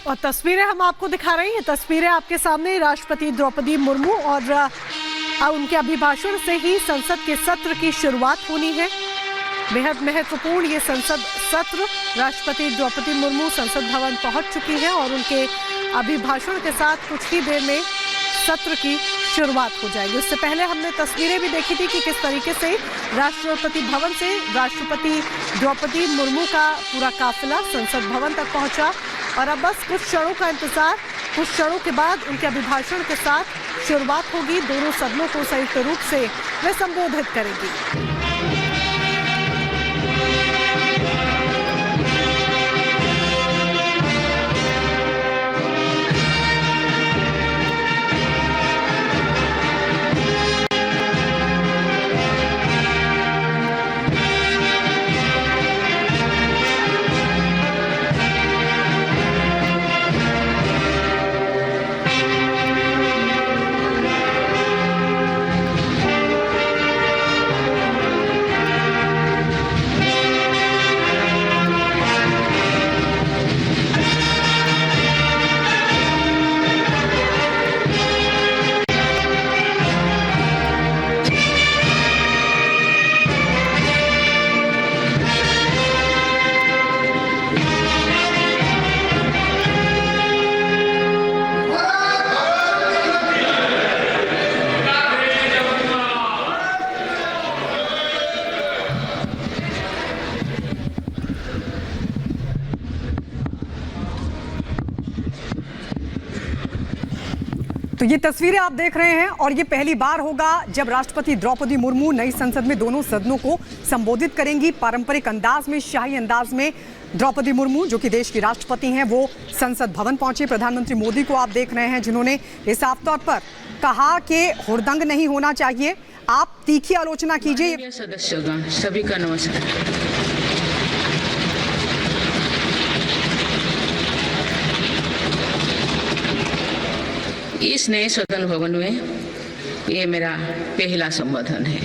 और तस्वीरें हम आपको दिखा रहे हैं। तस्वीरें आपके सामने राष्ट्रपति द्रौपदी मुर्मू और उनके अभिभाषण से ही संसद के सत्र की शुरुआत होनी है। बेहद महत्वपूर्ण ये संसद सत्र। राष्ट्रपति द्रौपदी मुर्मू संसद भवन पहुंच चुकी हैं और उनके अभिभाषण के साथ कुछ ही देर में सत्र की शुरुआत हो जाएगी। उससे पहले हमने तस्वीरें भी देखी थी कि किस तरीके से राष्ट्रपति भवन से राष्ट्रपति द्रौपदी मुर्मू का पूरा काफिला संसद भवन तक पहुंचा और अब बस कुछ क्षणों का इंतजार। कुछ क्षणों के बाद उनके अभिभाषण के साथ शुरुआत होगी। दोनों सदनों को संयुक्त रूप से वे संबोधित करेंगी। तो ये तस्वीरें आप देख रहे हैं और ये पहली बार होगा जब राष्ट्रपति द्रौपदी मुर्मू नई संसद में दोनों सदनों को संबोधित करेंगी। पारंपरिक अंदाज में, शाही अंदाज में द्रौपदी मुर्मू जो कि देश की राष्ट्रपति हैं वो संसद भवन पहुंचे। प्रधानमंत्री मोदी को आप देख रहे हैं जिन्होंने इस साफ तौर पर कहा कि हुड़दंग नहीं होना चाहिए। आप तीखी आलोचना कीजिए। सदस्यगण सभी का नमस्कार। इस नए सदन भवन में ये मेरा पहला संबोधन है।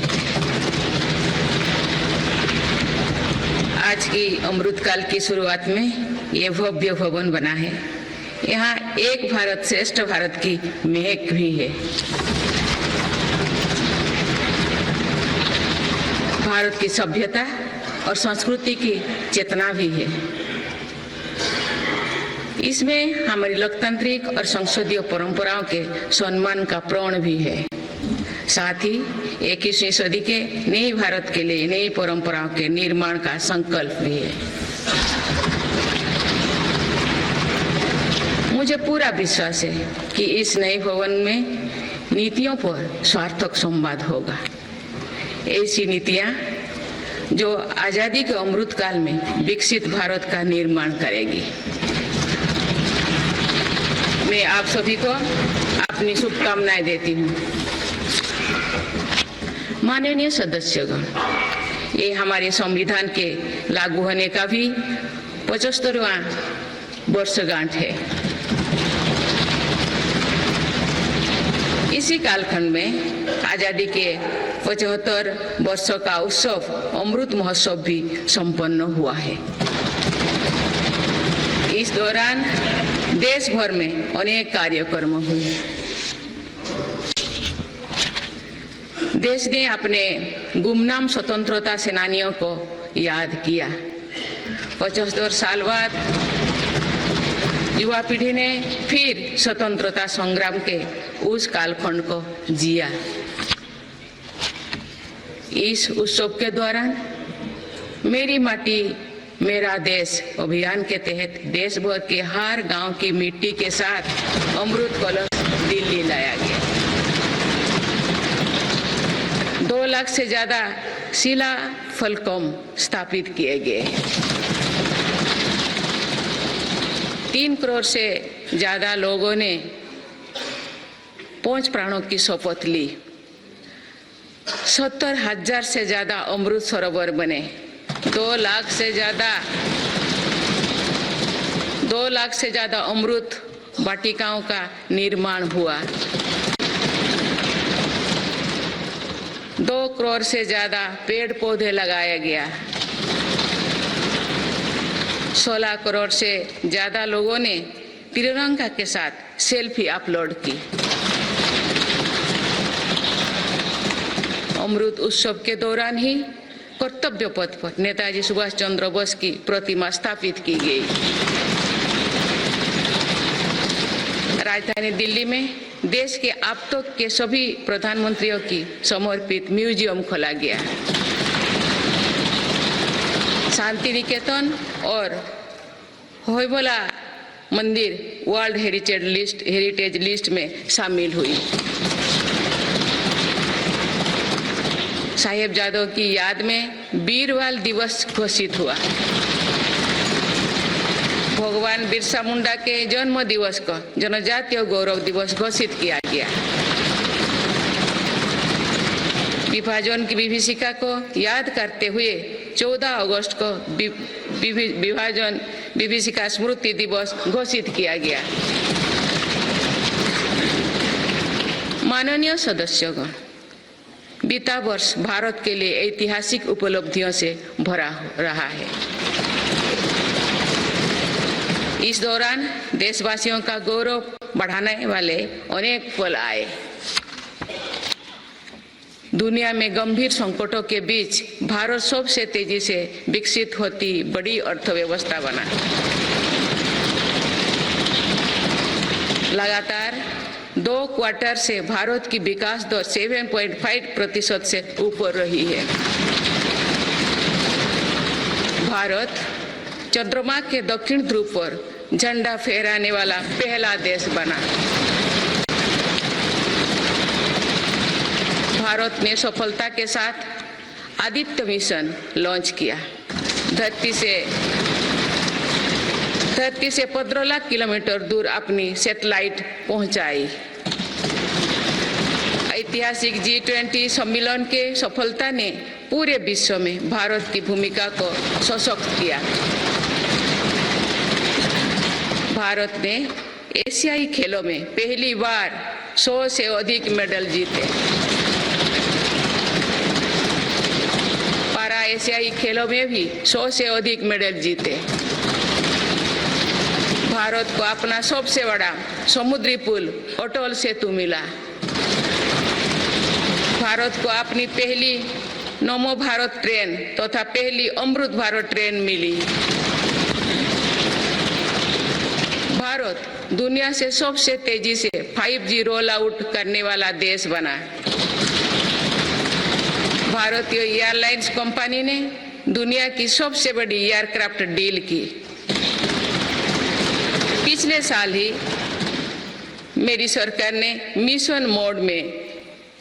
आज की अमृतकाल की शुरुआत में ये भव्य भवन बना है। यहाँ एक भारत श्रेष्ठ भारत की महक भी है। भारत की सभ्यता और संस्कृति की चेतना भी है। इसमें हमारी लोकतांत्रिक और संसदीय परंपराओं के सम्मान का प्रण भी है। साथ ही 21वीं सदी के नए भारत के लिए नई परंपराओं के निर्माण का संकल्प भी है। मुझे पूरा विश्वास है कि इस नए भवन में नीतियों पर सार्थक संवाद होगा। ऐसी नीतियां जो आजादी के अमृत काल में विकसित भारत का निर्माण करेगी। मैं आप सभी को अपनी शुभकामनाएं देती हूँ। माननीय सदस्यगण, ये हमारे संविधान के लागू होने का भी 75वां वर्षगांठ है। इसी कालखंड में आजादी के 75 वर्षों का उत्सव अमृत महोत्सव भी संपन्न हुआ है। इस दौरान देश भर में अनेक कार्यक्रम हुए। देश ने अपने गुमनाम स्वतंत्रता सेनानियों को याद किया। 75 साल बाद युवा पीढ़ी ने फिर स्वतंत्रता संग्राम के उस कालखंड को जिया। इस उत्सव के दौरान मेरी माटी मेरा देश अभियान के तहत देश भर के हर गांव की मिट्टी के साथ अमृत कलश दिल्ली लाया गया। 2 लाख से ज्यादा शिला फलकम स्थापित किए गए। 3 करोड़ से ज्यादा लोगों ने 5 प्राणों की शपथ ली। 70,000 से ज्यादा अमृत सरोवर बने। 2 लाख से ज्यादा अमृत वाटिकाओं का निर्माण हुआ। 2 करोड़ से ज्यादा पेड़ पौधे लगाया गया। 16 करोड़ से ज्यादा लोगों ने तिरंगा के साथ सेल्फी अपलोड की। अमृत उत्सव के दौरान ही कर्तव्य पथ पर नेताजी सुभाष चंद्र बोस की प्रतिमा स्थापित की गई। राजधानी दिल्ली में देश के अब तक के सभी प्रधानमंत्रियों की समर्पित म्यूजियम खोला गया। शांति निकेतन और होयबला मंदिर वर्ल्ड हेरिटेज लिस्ट में शामिल हुई। साहिबजादों की याद में वीरवाल दिवस घोषित हुआ। भगवान बिरसा मुंडा के जन्म दिवस को जनजातीय गौरव दिवस घोषित किया गया। विभाजन की विभीषिका को याद करते हुए 14 अगस्त को विभाजन विभीषिका स्मृति दिवस घोषित किया गया। माननीय सदस्यगण, बीता वर्ष भारत के लिए ऐतिहासिक उपलब्धियों से भरा रहा है। इस दौरान देशवासियों का गौरव बढ़ाने वाले अनेक पल आए। दुनिया में गंभीर संकटों के बीच भारत सबसे तेजी से विकसित होती बड़ी अर्थव्यवस्था बना। लगातार 2 क्वार्टर से भारत की विकास दर 7.5% से ऊपर रही है। भारत चंद्रमा के दक्षिण ध्रुव पर झंडा फहराने वाला पहला देश बना। भारत ने सफलता के साथ आदित्य मिशन लॉन्च किया। धरती से 15 लाख किलोमीटर दूर अपनी सैटेलाइट पहुंचाई। ऐतिहासिक G20 सम्मेलन के सफलता ने पूरे विश्व में भारत की भूमिका को सशक्त किया। भारत ने एशियाई खेलों में पहली बार 100 से अधिक मेडल जीते। पारा एशियाई खेलों में भी 100 से अधिक मेडल जीते। भारत को अपना सबसे बड़ा समुद्री पुल अटल सेतु मिला। भारत को अपनी पहली नमो भारत ट्रेन तथा पहली अमृत भारत ट्रेन मिली। भारत दुनिया से सबसे तेजी से 5G रोल आउट करने वाला देश बना। भारतीय एयरलाइंस कंपनी ने दुनिया की सबसे बड़ी एयरक्राफ्ट डील की। पिछले साल ही मेरी सरकार ने मिशन मोड में